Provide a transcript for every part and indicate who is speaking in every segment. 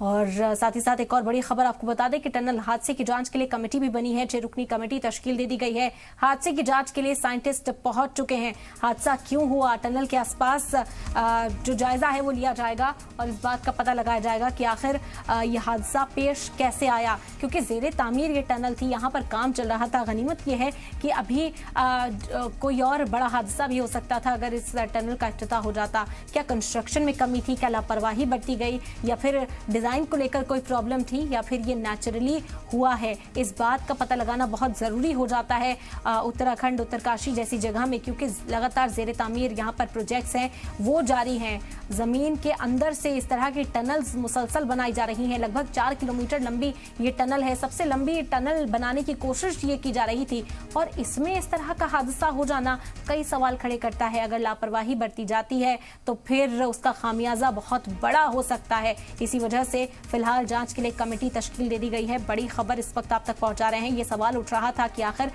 Speaker 1: और साथ ही साथ एक और बड़ी खबर आपको बता दें कि टनल हादसे की जांच के लिए कमेटी भी बनी है। 6 रुकनी कमेटी तश्कील दे दी गई है। हादसे की जांच के लिए साइंटिस्ट पहुंच चुके हैं। हादसा क्यों हुआ, टनल के आसपास जो जायजा है वो लिया जाएगा और इस बात का पता लगाया जाएगा कि आखिर ये हादसा पेश कैसे आया, क्योंकि जेरे तामीर ये टनल थी, यहाँ पर काम चल रहा था। गनीमत ये है कि अभी कोई और बड़ा हादसा भी हो सकता था अगर इस टनल का इफ्तिताह हो जाता। क्या कंस्ट्रक्शन में कमी थी, क्या लापरवाही बरती गई, या फिर डिजाइन को लेकर कोई प्रॉब्लम थी, या फिर ये नेचुरली हुआ है, इस बात का पता लगाना बहुत जरूरी हो जाता है उत्तराखंड, उत्तरकाशी जैसी जगह में, क्योंकि लगातार जेरे तामीर यहाँ पर प्रोजेक्ट्स हैं वो जारी हैं। जमीन के अंदर से इस तरह की टनल्स मुसलसल बनाई जा रही हैं। लगभग 4 किलोमीटर लंबी ये टनल है, सबसे लंबी टनल बनाने की कोशिश ये की जा रही थी और इसमें इस तरह का हादसा हो जाना कई सवाल खड़े करता है। अगर लापरवाही बरती जाती है तो फिर उसका खामियाजा बहुत बड़ा हो सकता है। इसी वजह से फिलहाल जांच के लिए कमेटी तश्कील दे दी गई है। बड़ी खबर इस वक्त आप तक पहुंचा रहे हैं। ये सवाल उठ रहा था कि आखिर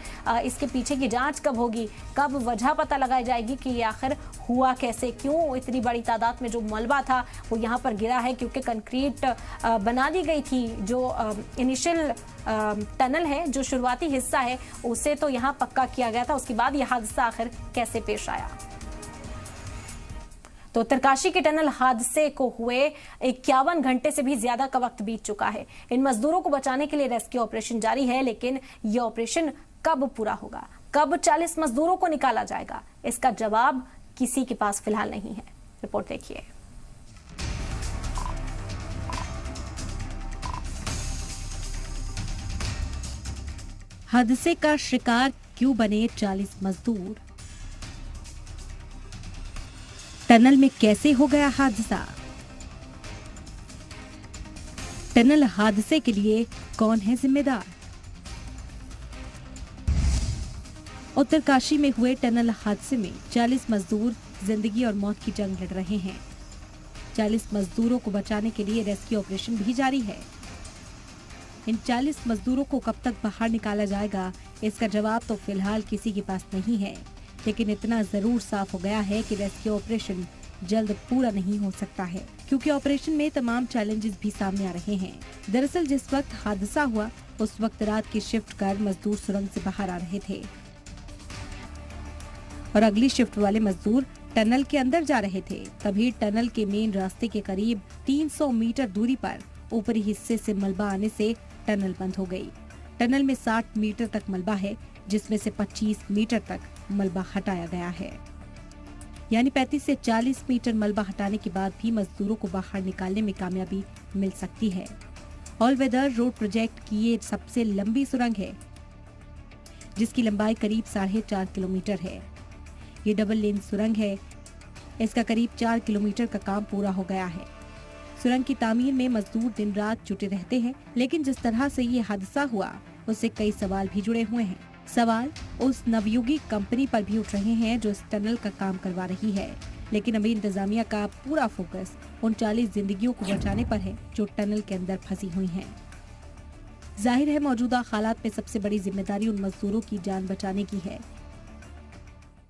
Speaker 1: इसके पीछे की जांच कब होगी, कब वजह पता लगाई जाएगी कि ये आखिर हुआ कैसे, क्यों इतनी बड़ी तादाद में जो मलबा था वो यहाँ पर गिरा है, क्योंकि कंक्रीट बना दी गई थी। जो इनिशियल टनल है, जो शुरुआती हिस्सा है, उसे तो यहाँ पक्का किया गया था। उसके बाद यह हादसा आखिर कैसे पेश आया। तो उत्तरकाशी के टनल हादसे को हुए 51 घंटे से भी ज्यादा का वक्त बीत चुका है। इन मजदूरों को बचाने के लिए रेस्क्यू ऑपरेशन जारी है, लेकिन यह ऑपरेशन कब पूरा होगा, कब 40 मजदूरों को निकाला जाएगा, इसका जवाब किसी के पास फिलहाल नहीं है। रिपोर्ट देखिए।
Speaker 2: हादसे का शिकार क्यों बने 40 मजदूर? टनल में कैसे हो गया हादसा? टनल हादसे के लिए कौन है जिम्मेदार? उत्तरकाशी में हुए टनल हादसे में 40 मजदूर जिंदगी और मौत की जंग लड़ रहे हैं। 40 मजदूरों को बचाने के लिए रेस्क्यू ऑपरेशन भी जारी है। इन 40 मजदूरों को कब तक बाहर निकाला जाएगा, इसका जवाब तो फिलहाल किसी के पास नहीं है, लेकिन इतना जरूर साफ हो गया है कि रेस्क्यू ऑपरेशन जल्द पूरा नहीं हो सकता है, क्योंकि ऑपरेशन में तमाम चैलेंजेस भी सामने आ रहे हैं। दरअसल जिस वक्त हादसा हुआ उस वक्त रात की शिफ्ट कर मजदूर सुरंग से बाहर आ रहे थे और अगली शिफ्ट वाले मजदूर टनल के अंदर जा रहे थे। तभी टनल के मेन रास्ते के करीब 300 मीटर दूरी पर ऊपरी हिस्से से मलबा आने से टनल बंद हो गई। टनल में 60 मीटर तक मलबा है, जिसमें से 25 मीटर तक मलबा हटाया गया है। यानी 35 से 40 मीटर मलबा हटाने के बाद भी मजदूरों को बाहर निकालने में कामयाबी मिल सकती है। ऑल वेदर रोड प्रोजेक्ट की ये सबसे लंबी सुरंग है, जिसकी लंबाई करीब 4.5 किलोमीटर है। ये डबल लेन सुरंग है। इसका करीब 4 किलोमीटर का काम पूरा हो गया है। सुरंग की तामीर में मजदूर दिन रात जुटे रहते हैं, लेकिन जिस तरह से ये हादसा हुआ उससे कई सवाल भी जुड़े हुए हैं। सवाल उस नवयुगी कंपनी पर भी उठ रहे हैं जो इस टनल का काम करवा रही है, लेकिन अभी इंतजामिया का पूरा फोकस उन 40 जिंदगियों को बचाने पर है जो टनल के अंदर फंसी हुई हैं। जाहिर है मौजूदा हालात में सबसे बड़ी जिम्मेदारी उन मजदूरों की जान बचाने की है।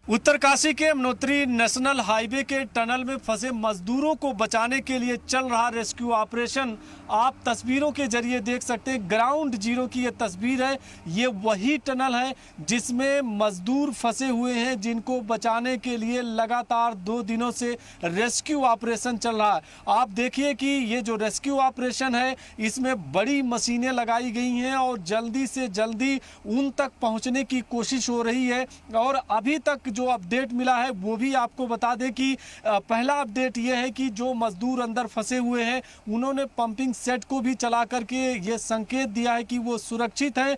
Speaker 3: उत्तरकाशी के यमुनोत्री नेशनल हाईवे के टनल में फंसे मजदूरों को बचाने के लिए चल रहा रेस्क्यू ऑपरेशन आप तस्वीरों के जरिए देख सकते हैं। ग्राउंड जीरो की ये तस्वीर है। ये वही टनल है जिसमें मजदूर फंसे हुए हैं, जिनको बचाने के लिए लगातार 2 दिनों से रेस्क्यू ऑपरेशन चल रहा है। आप देखिए कि ये जो रेस्क्यू ऑपरेशन है इसमें बड़ी मशीनें लगाई गई हैं और जल्दी से जल्दी उन तक पहुँचने की कोशिश हो रही है। और अभी तक जो अपडेट मिला है वो भी आपको बता दें कि पहला अपडेट ये है कि जो मजदूर अंदर फंसे हुए हैं उन्होंने पंपिंग सेट को भी चला करके ये संकेत दिया है कि वो सुरक्षित हैं।